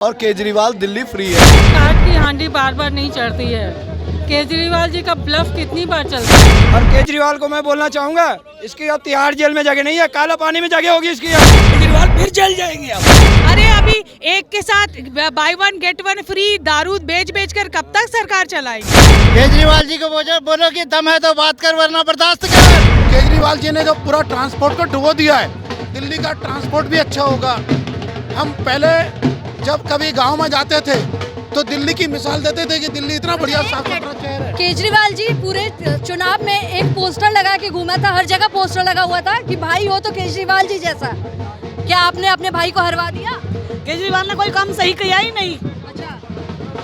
और केजरीवाल दिल्ली फ्री है। काट की हांडी बार बार नहीं चढ़ती है। केजरीवाल जी का ब्लफ कितनी बार चलता है। और केजरीवाल को मैं बोलना चाहूंगा, इसकी अब तिहाड़ जेल में जगह नहीं है, काला पानी में जगह होगी इसकी। केजरीवाल फिर जेल जाएंगे अब। अरे अभी एक के साथ by one get one free दारू बेच कर कब तक सरकार चलाएगी। केजरीवाल जी को बोलो कि दम है तो बात कर वरना बर्दाश्त कर। केजरीवाल जी ने जो पूरा ट्रांसपोर्ट को डुबो दिया है, दिल्ली का ट्रांसपोर्ट भी अच्छा होगा। हम पहले जब कभी गांव में जाते थे तो दिल्ली की मिसाल देते थे कि दिल्ली इतना बढ़िया साफ सुथरा शहर है। केजरीवाल जी पूरे चुनाव में एक पोस्टर लगा के घूमा था, हर जगह पोस्टर लगा हुआ था कि भाई हो तो केजरीवाल जी जैसा। क्या आपने अपने भाई को हरवा दिया? केजरीवाल ने कोई काम सही किया ही नहीं। अच्छा,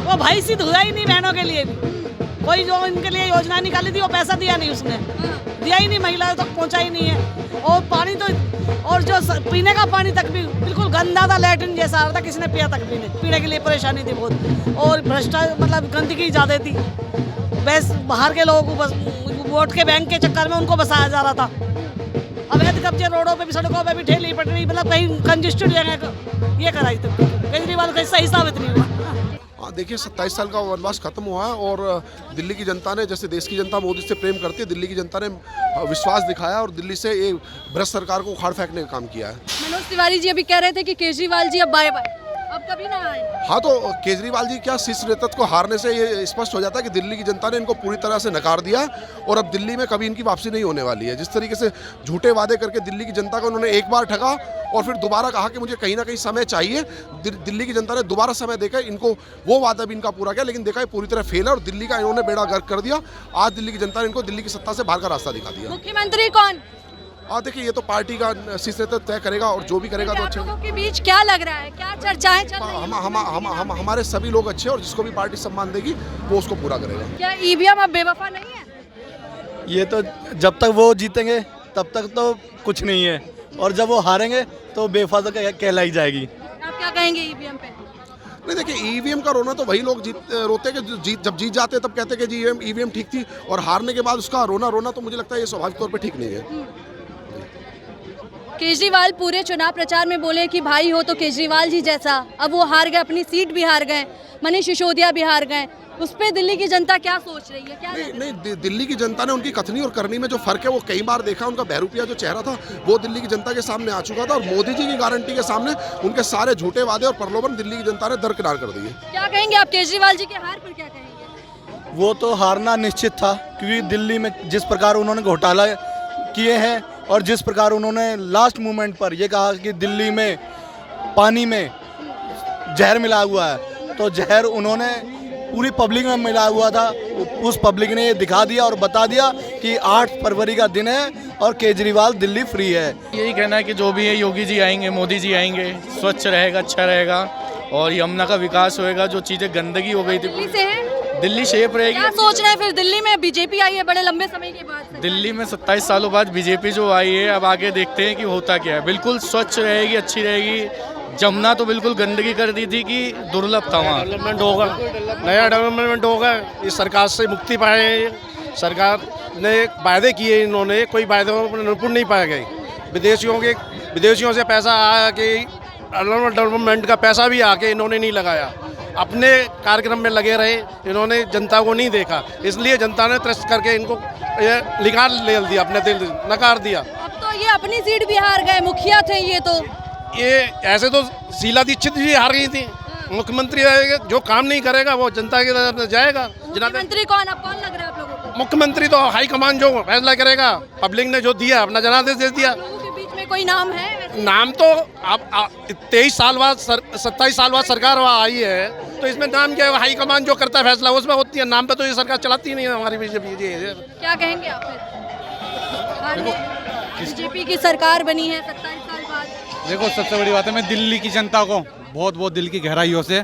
वो भाई सिद्ध हुआ ही नहीं बहनों के लिए भी। कोई जो इनके लिए योजना निकाली थी वो पैसा दिया नहीं उसने, दिया ही नहीं, महिलाओं तक पहुंचा ही नहीं है। और पानी तो, और जो पीने का पानी तक भी बिल्कुल गंदा था, लैट्रिन जैसा आ रहा था, किसी ने पिया तक भी नहीं। पीने के लिए परेशानी थी बहुत, और भ्रष्टाचार मतलब गंदगी ज़्यादा थी। बस बाहर के लोगों को बस वोट के बैंक के चक्कर में उनको बसाया जा रहा था। अवैध कब्जे रोडों पे भी, सड़कों पे भी, ठेली पटरी, मतलब कहीं कंजेस्टेड जगह ये कराई थी। केजरीवाल का सही साबित नहीं हुआ। देखिए 27 साल का वनवास खत्म हुआ है और दिल्ली की जनता ने, जैसे देश की जनता मोदी से प्रेम करती है, दिल्ली की जनता ने विश्वास दिखाया और दिल्ली से ये भ्रष्ट सरकार को उखाड़ फेंकने का काम किया है। मनोज तिवारी जी अभी कह रहे थे कि केजरीवाल जी अब बाय बाय, अब कभी ना आए। हाँ, तो केजरीवाल जी क्या शीर्ष नेतृत्व को हारने से ये स्पष्ट हो जाता है कि दिल्ली की जनता ने इनको पूरी तरह से नकार दिया और अब दिल्ली में कभी इनकी वापसी नहीं होने वाली है। जिस तरीके से झूठे वादे करके दिल्ली की जनता को उन्होंने एक बार ठगा और फिर दोबारा कहा कि मुझे कहीं ना कहीं समय चाहिए, दिल्ली की जनता ने दोबारा समय देकर इनको वो वादा भी इनका पूरा किया, लेकिन देखा ये पूरी तरह फेल है और दिल्ली का इन्होंने बेड़ा गर्क कर दिया। आज दिल्ली की जनता ने इनको दिल्ली की सत्ता से बाहर का रास्ता दिखा दिया। मुख्यमंत्री कौन? देखिए ये तो पार्टी का शीर्ष नेतृत्व तय करेगा और जो भी करेगा तो अच्छा। आप लोगों के बीच क्या लग रहा है, क्या चर्चाएं चल रही हैं? हमारे सभी लोग अच्छे और जिसको भी पार्टी सम्मान देगी वो उसको पूरा करेगा। क्या ईवीएम अब बेवफा नहीं है? ये तो जब तक वो जीतेंगे तब तक तो कुछ नहीं है, और जब वो हारेंगे तो बेवफा कहलाई जाएगी। आप क्या कहेंगे ईवीएम पे? नहीं, देखिए ईवीएम का रोना तो वही लोग रोते कि जब जीत जाते तब कहते कि जी ईवीएम ठीक थी, और हारने के बाद उसका रोना तो मुझे लगता है ये स्वाभाविक तौर पे ठीक नहीं है। केजरीवाल पूरे चुनाव प्रचार में बोले कि भाई हो तो केजरीवाल जी जैसा। अब वो हार गए, अपनी सीट भी हार गए, मनीष सिसोदिया भी हार गए। उस पे दिल्ली की जनता क्या सोच रही है? क्या नहीं, दिल्ली की जनता ने उनकी कथनी और करनी में जो फर्क है वो कई बार देखा। उनका बहरूपिया जो चेहरा था वो दिल्ली की जनता के सामने आ चुका था और मोदी जी की गारंटी के सामने उनके सारे झूठे वादे और प्रलोभन दिल्ली की जनता ने दरकिनार कर दिए। क्या कहेंगे आप केजरीवाल जी के हार पर? क्या कहेंगे? वो तो हारना निश्चित था, क्योंकि दिल्ली में जिस प्रकार उन्होंने घोटाला किए हैं और जिस प्रकार उन्होंने लास्ट मोमेंट पर ये कहा कि दिल्ली में पानी में जहर मिला हुआ है, तो जहर उन्होंने पूरी पब्लिक में मिला हुआ था। उस पब्लिक ने ये दिखा दिया और बता दिया कि 8 फरवरी का दिन है और केजरीवाल दिल्ली फ्री है। यही कहना है कि जो भी है योगी जी आएंगे, मोदी जी आएंगे, स्वच्छ रहेगा, अच्छा रहेगा और यमुना का विकास होएगा। जो चीज़ें गंदगी हो गई थी दिल्ली से है, दिल्ली शेप रहेगी। क्या सोच रहे हैं फिर? दिल्ली में बीजेपी आई है बड़े लंबे समय के बाद। दिल्ली में 27 सालों बाद बीजेपी जो आई है, अब आगे देखते हैं कि होता क्या है। बिल्कुल स्वच्छ रहेगी, अच्छी रहेगी। जमुना तो बिल्कुल गंदगी कर दी थी कि दुर्लभ था वहाँ। डेवलपमेंट होगा, नया डेवलपमेंट होगा। इस सरकार से मुक्ति पाए, सरकार ने वायदे किए, इन्होंने कोई वायदों पर निपुण नहीं पाए गए। विदेशियों से पैसा आया कि डेवलपमेंट का पैसा भी आके इन्होंने नहीं लगाया, अपने कार्यक्रम में लगे रहे, इन्होंने जनता को नहीं देखा। इसलिए जनता ने त्रस्त करके इनको निकाल ले दिया, अपने दिल नकार दिया। अब तो ये अपनी सीट भी हार गए, मुखिया थे ये ऐसे तो शीला दीक्षित भी हार गई थी। मुख्यमंत्री जो काम नहीं करेगा वो जनता की तरफ से जाएगा। मुख्यमंत्री कौन लग रहा है आप लोगों को? मुख्यमंत्री तो हाईकमान जो फैसला करेगा, पब्लिक ने जो दिया अपना जनादेश दे दिया। लोगों के बीच में कोई नाम है? नाम तो आप 27 साल बाद सरकार वहाँ आई है, तो इसमें नाम क्या है? हाईकमान जो करता है फैसला उसमें होती है, नाम पे तो ये सरकार चलाती नहीं है हमारी बीजेपी। क्या कहेंगे आप फिर? बीजेपी की सरकार बनी है 27 साल बाद। देखो, सबसे बड़ी बात है, मैं दिल्ली की जनता को बहुत दिल की गहराइयों से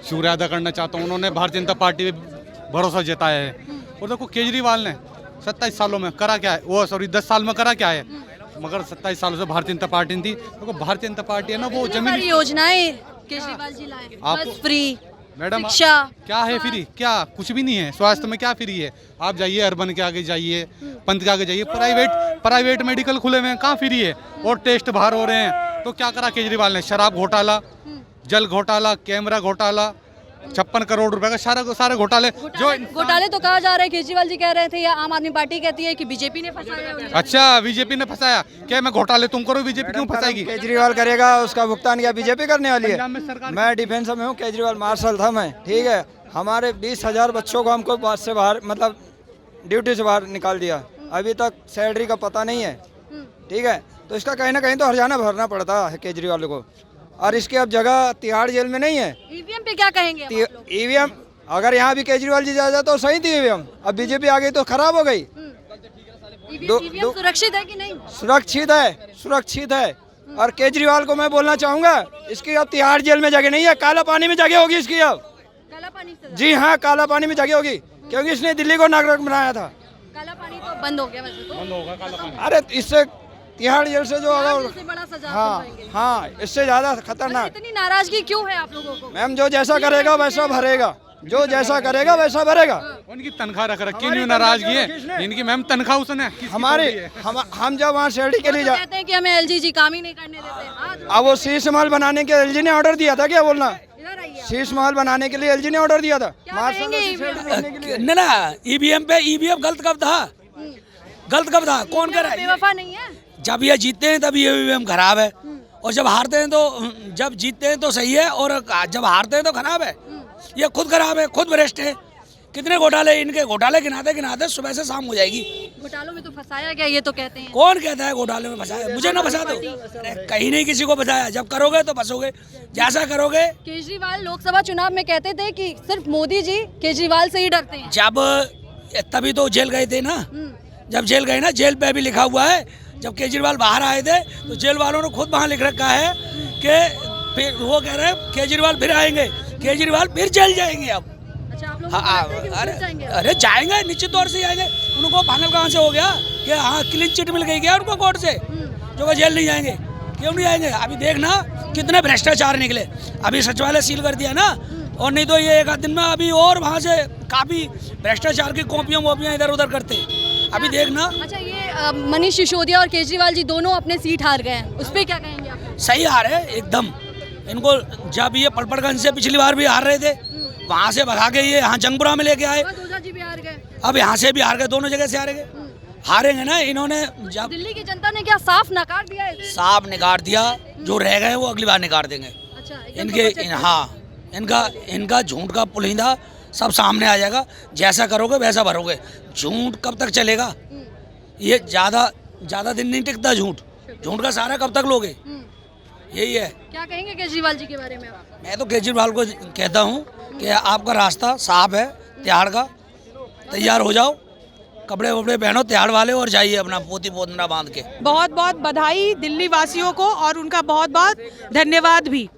शुक्रिया अदा करना चाहता हूँ। उन्होंने भारतीय जनता पार्टी पे भरोसा जताया है। और देखो, केजरीवाल ने 27 सालों में करा क्या है, 10 साल में करा क्या है, मगर 27 सालों से भारतीय जनता पार्टी थी। देखो, भारतीय जनता पार्टी है ना, वो जमीन योजनाएं केजरीवाल जी लाए, बस फ्री, मैडम शिक्षा, क्या है फ्री? क्या कुछ भी नहीं है। स्वास्थ्य में क्या फ्री है? आप जाइए अर्बन के आगे जाइए, पंत के आगे जाइए, प्राइवेट मेडिकल खुले हुए हैं, कहाँ फ्री है? और टेस्ट बाहर हो रहे हैं। तो क्या करा केजरीवाल ने? शराब घोटाला, जल घोटाला, कैमरा घोटाला, 56 करोड़ रुपए का सारे घोटाले जो घोटाले तो कहा जा रहा है, केजरीवाल जी कह रहे थे या आम आदमी पार्टी कहती है कि बीजेपी ने फंसाया उन्हें। अच्छा, बीजेपी ने फंसाया क्या? मैं घोटाले तुम करो, बीजेपी क्यों फंसाएगी? केजरीवाल करेगा, उसका भुगतान क्या बीजेपी करने वाली है? पंजाब में सरकार मैं डिफेंस में हूँ, केजरीवाल मार्शल था मैं, ठीक है। हमारे 20,000 बच्चों को हमको बात से बाहर, मतलब ड्यूटी से बाहर निकाल दिया, अभी तक सैलरी का पता नहीं है, ठीक है। तो इसका कहीं ना कहीं तो हर्जाना भरना पड़ता है केजरीवाल को, और इसकी अब जगह तिहाड़ जेल में नहीं है। ईवीएम पे क्या कहेंगे आप लोग? ईवीएम अगर यहाँ भी केजरीवाल जी जा तो सही थी ईवीएम, अब बीजेपी आ गई तो खराब हो गई। ईवीएम सुरक्षित है कि नहीं? सुरक्षित है, सुरक्षित है। और केजरीवाल को मैं बोलना चाहूँगा, इसकी अब तिहाड़ जेल में जगह नहीं है, काला पानी में जगह होगी इसकी अब। काला पानी से? जी हाँ, काला पानी में जगह होगी, क्योंकि इसने दिल्ली को नरक बनाया था। काला पानी तो बंद हो गया वैसे तो। बंद होगा काला पानी। अरे इससे तिहाड़ जेल से जो तिहाड़ अगर जेल से बड़ा सजा हाँ सुनवाएंगे। हाँ, इससे ज्यादा खतरनाक। इतनी नाराजगी क्यों है आप लोगों को? मैम जो जैसा करेगा वैसा भरेगा, जो जैसा करेगा वैसा भरेगा। उनकी तनख्वाह रख रखी, क्यों नाराजगी है इनकी? मैम तनख्वाह उसने हमारे हम जब वहाँ सैलरी के लिए तो कहते हैं कि हमें एलजी जी काम ही नहीं करने देते। हाँ, अब वो शीश महल बनाने के एलजी ने ऑर्डर दिया था, क्या बोलना, इधर आइए आप। शीश महल बनाने के लिए एलजी ने ऑर्डर दिया था। क्या कहेंगे ईवीएम? ना ईवीएम पे ईवीएम गलत कब था? गलत कब था? कौन कर रहा है? बेवफा नहीं है। जब ये जीतते हैं तब ये ईवीएम खराब है, और जब हारते हैं तो, जब जीतते हैं तो सही है, और जब हारते हैं तो खराब है। ये खुद खराब है, खुद भ्रष्ट है। कितने घोटाले, इनके घोटाले गिनाते गिनाते सुबह से शाम हो जाएगी। घोटालों में तो फंसाया गया, ये तो कहते हैं। कौन कहता है घोटाले में फंसाया? मुझे ना फंसा दो, कहीं नहीं किसी को फंसाया। जब करोगे तो फंसोगे, जैसा करोगे। केजरीवाल लोकसभा चुनाव में कहते थे कि सिर्फ मोदी जी केजरीवाल से ही डरते हैं। जब तभी तो जेल गए थे ना, जब जेल गए ना, जेल पे भी लिखा हुआ है, जब केजरीवाल बाहर आए थे तो जेल वालों ने खुद वहाँ लिख रखा है कि फिर वो कह रहे हैं केजरीवाल फिर आएंगे, केजरीवाल फिर जेल जाएंगे। अब अच्छा, आप लोग हाँ, अरे जाएंगे, निश्चित तौर से जाएंगे। उनको फाइनल कहाँ से हो गया कि हाँ क्लीन चिट मिल गई क्या उनको कोर्ट से, जो वो जेल नहीं जाएंगे? क्यों नहीं जाएंगे? अभी देखना कितने भ्रष्टाचार निकले। अभी सचिवालय सील कर दिया ना, और नहीं तो ये एक आध दिन में अभी और वहाँ से काफी भ्रष्टाचार की कॉपियाँ वोपियाँ इधर उधर करते। अभी देखना। अच्छा, ये मनीष सिसोदिया और केजरीवाल जी दोनों अपने सीट हार गए हैं, उस पर क्या कहेंगे आप? सही हार है एकदम। इनको जब ये पलपड़गंज से पिछली बार भी हार रहे थे, वहाँ से भगा के ये यहाँ जंगपुरा में लेके आए, जी भी हार गए, अब यहाँ से भी हार गए, दोनों जगह से हारेंगे। हारेंगे ना इन्होंने। जब दिल्ली की जनता ने क्या साफ नकार दिया है? साफ निकाल दिया, जो रह गए वो अगली बार निकाल देंगे। अच्छा, इनका झूठ का पुलिंदा सब सामने आ जाएगा। जैसा करोगे वैसा भरोगे। झूठ कब तक चलेगा? ये ज्यादा दिन नहीं टिकता झूठ। झूठ का सहारा कब तक लोगे? यही है। क्या कहेंगे केजरीवाल जी के बारे में आप? मैं तो केजरीवाल को कहता हूँ कि आपका रास्ता साफ है तिहाड़ का, तैयार हो जाओ, कपड़े वपड़े पहनो तिहाड़ वाले, और जाइए अपना पोती पोतना बांध के। बहुत बहुत बधाई दिल्ली वासियों को, और उनका बहुत बहुत धन्यवाद भी।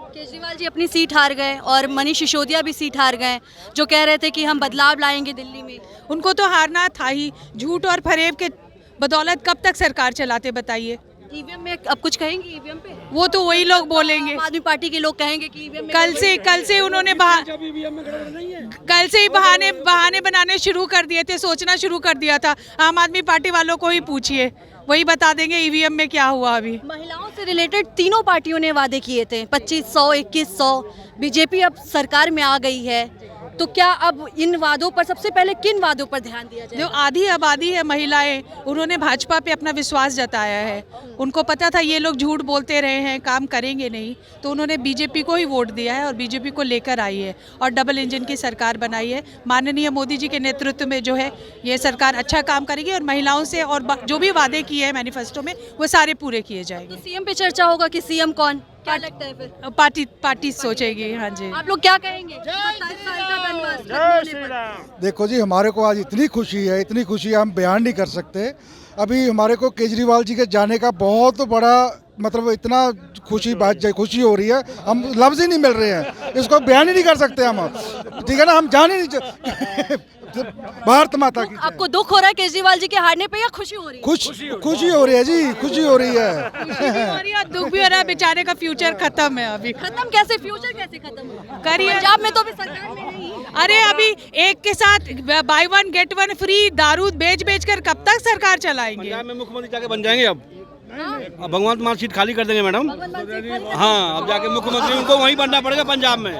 केजरीवाल जी अपनी सीट हार गए और मनीष सिसोदिया भी सीट हार गए, जो कह रहे थे कि हम बदलाव लाएंगे दिल्ली में। उनको तो हारना था ही। झूठ और फरेब के बदौलत कब तक सरकार चलाते बताइए? ईवीएम में अब कुछ कहेंगे? ईवीएम पे वो तो वही लोग बोलेंगे। आम आदमी पार्टी के लोग कहेंगे कि ईवीएम में कल से उन्होंने कल से ही बहाने बनाने शुरू कर दिए थे, सोचना शुरू कर दिया था। आम आदमी पार्टी वालों को ही पूछिए, वही बता देंगे ईवीएम में क्या हुआ। अभी महिलाओं से रिलेटेड तीनों पार्टियों ने वादे किए थे, 2500, 2100। बीजेपी अब सरकार में आ गई है, तो क्या अब इन वादों पर, सबसे पहले किन वादों पर ध्यान दिया जाए? जो आधी आबादी है महिलाएं, उन्होंने भाजपा पे अपना विश्वास जताया है। उनको पता था ये लोग झूठ बोलते रहे हैं, काम करेंगे नहीं, तो उन्होंने बीजेपी को ही वोट दिया है और बीजेपी को लेकर आई है और डबल इंजन की सरकार बनाई है। माननीय मोदी जी के नेतृत्व में जो है ये सरकार अच्छा काम करेगी और महिलाओं से और जो भी वादे किए हैं मैनिफेस्टो में वो सारे पूरे किए जाएंगे। सीएम पे चर्चा होगा कि सीएम कौन, क्या लगता है फिर? पार्टी सोचेगी। हाँ जी, आप लोग क्या कहेंगे? 27 साल का वनवास खत्म होने पर। देखो जी, हमारे को आज इतनी खुशी है, इतनी खुशी हम बयान नहीं कर सकते। अभी हमारे को केजरीवाल जी के जाने का बहुत बड़ा, मतलब इतना खुशी हो रही है, हम लफ्ज ही नहीं मिल रहे हैं, इसको बयान ही नहीं कर सकते हम। ठीक है ना, हम जान ही नहीं। भारत माता की। आपको दुख हो रहा है केजरीवाल जी के हारने पे या खुशी हो रही है? खुशी हो रही है जी, खुशी हो रही है। दुख भी हो रहा है, बेचारे का फ्यूचर खत्म है। अभी खत्म कैसे? फ्यूचर कैसे खत्म करिए? पंजाब में तो अभी सरकार में नहीं। अरे अभी एक के साथ by one get one free दारू बेच कर कब तक सरकार चलाएंगे? पंजाब में मुख्यमंत्री जाके बन जाएंगे अब। भगवंत मान सीट खाली कर देंगे मैडम। हाँ, अब जाके मुख्यमंत्री उनको वहीं बनना पड़ेगा पंजाब में।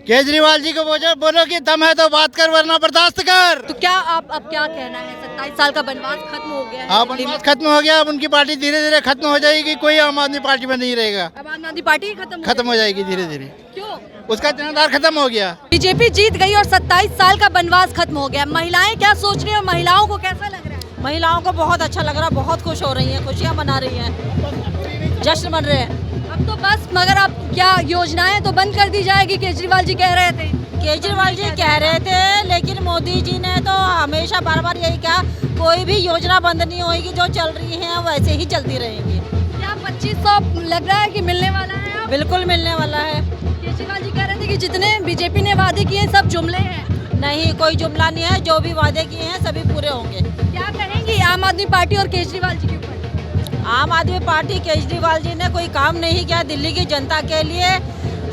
केजरीवाल जी को बोलो कि दम है तो बात कर वरना बर्दाश्त कर। तो क्या आप अब क्या कहना है, 27 साल का बनवास खत्म हो गया है दिल्ली में? खत्म हो गया, अब उनकी पार्टी धीरे धीरे खत्म हो जाएगी, कोई आम आदमी पार्टी में नहीं रहेगा। अब आम आदमी पार्टी खत्म हो जाएगी धीरे धीरे। क्यों? उसका जनाधार खत्म हो गया। बीजेपी जीत गई और 27 साल का बनवास खत्म हो गया। महिलाएं क्या सोच रही है और महिलाओं को कैसा लग रहा है? महिलाओं को बहुत अच्छा लग रहा है, बहुत खुश हो रही हैं, खुशियाँ मना रही हैं, जश्न मन रहे हैं। अब तो बस, मगर अब क्या योजनाएं तो बंद कर दी जाएगी, केजरीवाल जी कह रहे थे। केजरीवाल जी कह रहे थे, लेकिन मोदी जी ने तो हमेशा बार बार यही कहा, कोई भी योजना बंद नहीं होगी, जो चल रही है वैसे ही चलती रहेंगी। क्या 2500 लग रहा है कि मिलने वाला है? बिल्कुल मिलने वाला है। केजरीवाल जी कह रहे थे कि जितने बीजेपी ने वादे किए सब जुमले हैं। नहीं, कोई जुमला नहीं है, जो भी वादे किए हैं सभी पूरे होंगे। क्या कहेंगी आम आदमी पार्टी और केजरीवाल जी के ऊपर? आम आदमी पार्टी, केजरीवाल जी ने कोई काम नहीं किया दिल्ली की जनता के लिए।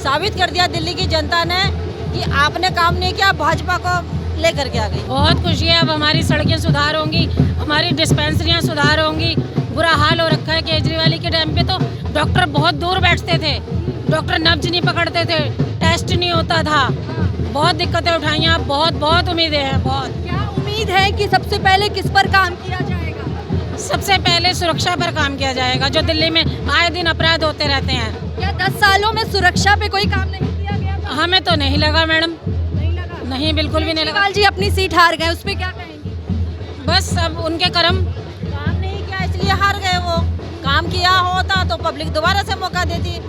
साबित कर दिया दिल्ली की जनता ने कि आपने काम नहीं किया, भाजपा को लेकर के आ गई। बहुत खुशी है, अब हमारी सड़कें सुधार होंगी, हमारी डिस्पेंसरियां सुधार होंगी। बुरा हाल हो रखा है, केजरीवाल के टाइम पे तो डॉक्टर बहुत दूर बैठते थे, डॉक्टर नब्ज नहीं पकड़ते थे, टेस्ट नहीं होता था, बहुत दिक्कतें उठाई हैं। बहुत बहुत उम्मीदें हैं, बहुत। क्या उम्मीद है कि सबसे पहले किस पर काम किया जाएगा? सबसे पहले सुरक्षा पर काम किया जाएगा, जो दिल्ली में आए दिन अपराध होते रहते हैं। क्या 10 सालों में सुरक्षा पे कोई काम नहीं किया गया था? हमें तो नहीं लगा मैडम, नहीं लगा? नहीं, बिल्कुल भी नहीं लगा। केजरीवाल जी अपनी सीट हार गए, उस पे क्या कहेंगी? बस अब उनके कर्म। काम नहीं किया इसलिए हार गए वो। काम किया होता तो पब्लिक दोबारा से मौका देती।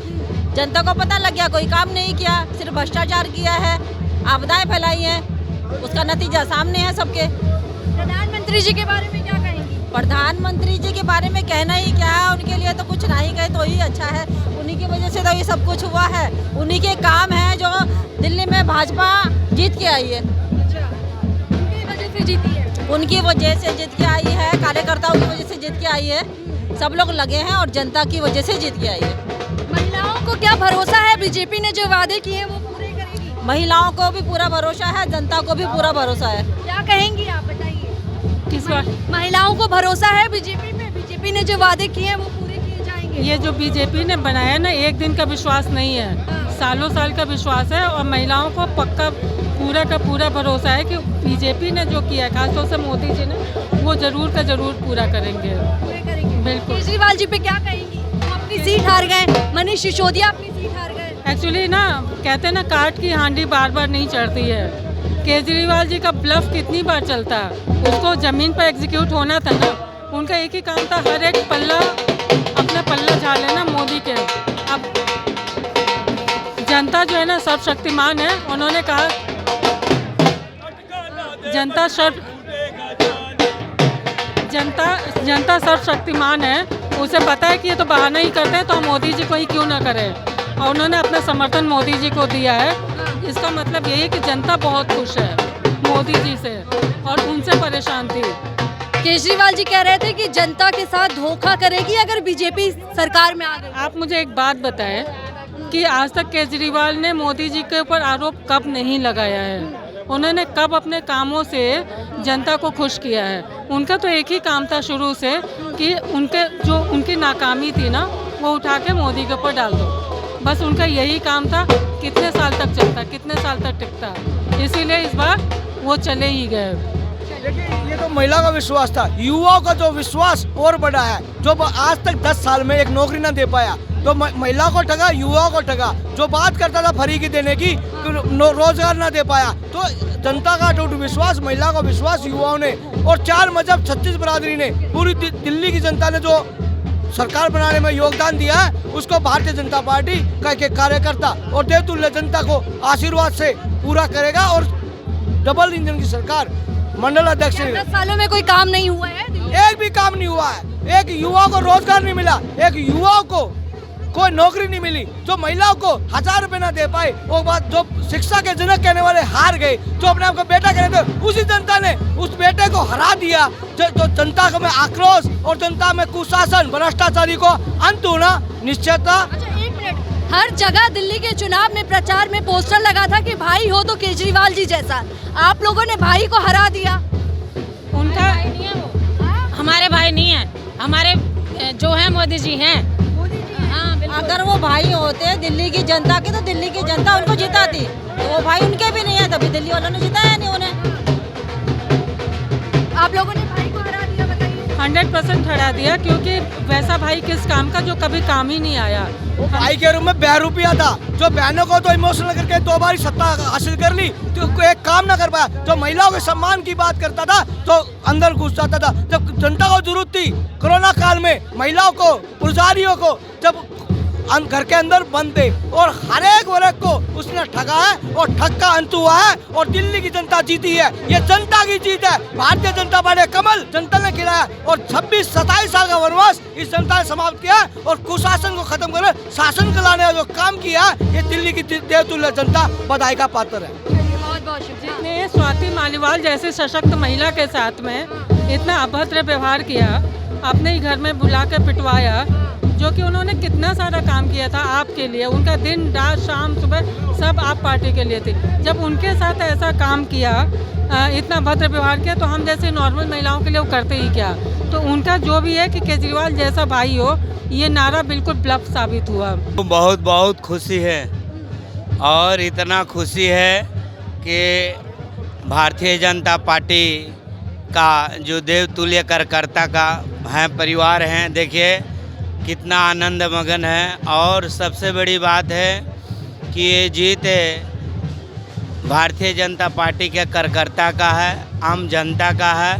जनता को पता लग गया कोई काम नहीं किया, सिर्फ भ्रष्टाचार किया है, आपदाएं फैलाई हैं, उसका नतीजा सामने है सबके। प्रधानमंत्री जी के बारे में क्या कहेंगी? प्रधानमंत्री जी के बारे में कहना ही क्या है, उनके लिए तो कुछ नहीं कहे तो ही अच्छा है। उन्हीं की वजह से तो ये सब कुछ हुआ है, उन्हीं के काम है जो दिल्ली में भाजपा जीत के आई है। अच्छा, उनकी वजह से जीती है? उनकी वजह से जीत के आई है, कार्यकर्ताओं की वजह से जीत के आई है, सब लोग लगे हैं और जनता की वजह से जीत के आई है। महिलाओं को क्या भरोसा है, बीजेपी ने जो वादे किए हैं वो पूरे करेगी? महिलाओं को भी पूरा भरोसा है, जनता को भी पूरा भरोसा है। क्या कहेंगी आप, बताइए। किस बात? महिलाओं को भरोसा है बीजेपी पे, बीजेपी ने जो वादे किए हैं वो पूरे किए जाएंगे? ये जो बीजेपी ने बनाया ना, एक दिन का विश्वास नहीं है, सालों साल का विश्वास है। और महिलाओं को पक्का पूरा का पूरा भरोसा है कि बीजेपी ने जो किया, खासतौर से मोदी जी ने, वो जरूर का जरूर पूरा करेंगे। बिल्कुल। केजरीवाल जी पे क्या कहेंगी? वो अपनी सीट हार गए, मनीष सिसोदिया अपनी सीट हार गए। एक्चुअली ना, कहते हैं ना, काट की हांडी बार बार नहीं चढ़ती है। केजरीवाल जी का ब्लफ कितनी बार चलता है, उसको जमीन पर एग्जीक्यूट होना था ना। उनका एक ही काम था, हर एक पल्ला अपना पल्ला झाड़ लेना मोदी के। अब जनता जो है ना सर्वशक्तिमान है, उन्होंने कहा जनता सर्वशक्तिमान है, उसे पता है कि ये तो बहाना ही करते हैं, तो हम मोदी जी को ही क्यों ना करें। और उन्होंने अपना समर्थन मोदी जी को दिया है। इसका मतलब यही है कि जनता बहुत खुश है मोदी जी से और उनसे परेशान थी। केजरीवाल जी कह रहे थे कि जनता के साथ धोखा करेगी अगर बीजेपी सरकार में आ गई। आप मुझे एक बात बताएं कि आज तक केजरीवाल ने मोदी जी के ऊपर आरोप कब नहीं लगाया है? उन्होंने कब अपने कामों से जनता को खुश किया है? उनका तो एक ही काम था शुरू से कि उनकी नाकामी थी ना, वो उठा के मोदी के ऊपर डाल दो। बस उनका यही काम था। कितने साल तक चलता, कितने साल तक टिकता, इसीलिए इस बार वो चले ही गए। देखिए, ये तो महिला का विश्वास था, युवाओं का जो विश्वास और बड़ा है। जो आज तक 10 साल में एक नौकरी न दे पाया, तो महिला को ठगा, युवाओं को ठगा। जो बात करता था फ्री की देने की, रोजगार न दे पाया। तो जनता का टूट विश्वास, महिला का विश्वास युवाओं ने, और 4 मजहब 36 बरादरी ने, पूरी दिल्ली की जनता ने जो सरकार बनाने में योगदान दिया है, उसको भारतीय जनता पार्टी का एक कार्यकर्ता और देवतुल्य जनता को आशीर्वाद से पूरा करेगा। और डबल इंजन की सरकार, मंडल अध्यक्ष। 10 सालों में कोई काम नहीं हुआ है? एक भी काम नहीं हुआ है। एक युवा को रोजगार नहीं मिला, एक युवा को कोई नौकरी नहीं मिली, जो महिलाओं को 1000 रुपए ना दे पाए, वो बात जो शिक्षा के जनक कहने वाले हार गए, जो अपने आप को बेटा कहते थे, उसी जनता ने उस बेटे को हरा दिया। जो जनता को में आक्रोश और जनता में कुशासन, भ्रष्टाचारी को अंत होना निश्चय था। अच्छा, 1 मिनट। हर जगह दिल्ली के चुनाव में प्रचार में पोस्टर लगा था कि भाई हो तो केजरीवाल जी जैसा। आप लोगों ने भाई को हरा दिया। उनका हमारे भाई नहीं है, हमारे जो है मोदी जी हैं। हाँ, अगर वो भाई होते दिल्ली की जनता के, तो दिल्ली की जनता उनको जिताती। तो वो भाई उनके भी नहीं है, तभी दिल्ली वालों ने जिताया नहीं उन्हें। आप लोगों ने भाई को हरा दिया, बताइए। 100% हरा दिया, क्योंकि वैसा भाई किस काम का जो कभी काम ही नहीं आया। वो भाई के रूप में बहरूपिया था, जो बहनों को तो इमोशनल करके 2 बार सत्ता हासिल कर ली, तो एक काम ना कर पाया। जो महिलाओं के सम्मान की बात करता था तो अंदर घुस जाता था। जब जनता को जरूरत थी कोरोना काल में, महिलाओं को, पुजारियों को जब घर के अंदर बंद थे, और हर एक वर्ग को उसने ठगा है, और ठग का अंत हुआ है, और दिल्ली की जनता जीती है। ये जनता की जीत है। भारतीय जनता पार्टी कमल जनता ने खिलाया, और 26-27 साल का वनवास इस जनता ने समाप्त किया, और कुशासन को खत्म कर शासन चलाने का जो काम किया, ये दिल्ली की देवतुल्य जनता बधाई का पात्र है। बहुत बहुत शुक्रिया। जिसने स्वाति मालीवाल जैसे सशक्त महिला के साथ में इतना अभद्र व्यवहार किया, अपने ही घर में बुला कर पिटवाया, जो कि उन्होंने कितना सारा काम किया था आपके लिए। उनका दिन रात शाम सुबह सब आप पार्टी के लिए थे। जब उनके साथ ऐसा काम किया, इतना भद्र व्यवहार किया, तो हम जैसे नॉर्मल महिलाओं के लिए वो करते ही क्या। तो उनका जो भी है कि केजरीवाल जैसा भाई हो, ये नारा बिल्कुल ब्लफ साबित हुआ। बहुत बहुत खुशी है, और इतना खुशी है कि भारतीय जनता पार्टी का जो देवतुल्य कार्यकर्ता का है परिवार हैं, देखिए कितना आनंद मगन है। और सबसे बड़ी बात है कि ये जीत भारतीय जनता पार्टी के कार्यकर्ता का है, आम जनता का है।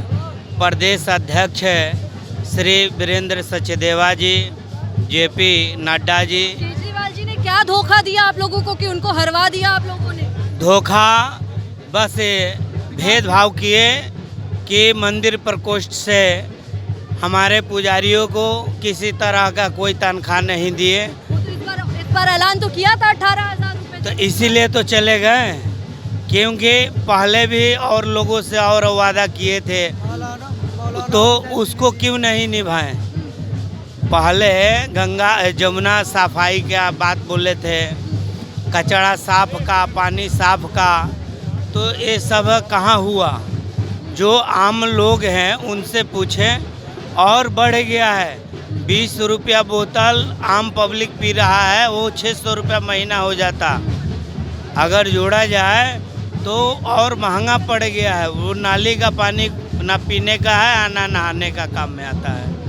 प्रदेश अध्यक्ष श्री वीरेंद्र सचदेवा जी, जेपी नड्डा जी। केजरीवाल जी ने क्या धोखा दिया आप लोगों को कि उनको हरवा दिया आप लोगों ने? धोखा, बस भेदभाव किए कि मंदिर प्रकोष्ठ से हमारे पुजारियों को किसी तरह का कोई तनख्वाह नहीं दिए। तो इस बार ऐलान तो किया था 18,000 रुपए। तो इसीलिए तो चले गए, क्योंकि पहले भी और लोगों से और वादा किए थे, तो उसको क्यों नहीं निभाए। पहले गंगा जमुना सफाई का बात बोले थे, कचरा साफ का, पानी साफ का, तो ये सब कहाँ हुआ। जो आम लोग हैं उनसे पूछें, और बढ़ गया है। 20 रुपया बोतल आम पब्लिक पी रहा है, वो 600 रुपया महीना हो जाता। अगर जोड़ा जाए तो और महंगा पड़ गया है। वो नाली का पानी ना पीने का है ना नहाने का काम में आता है।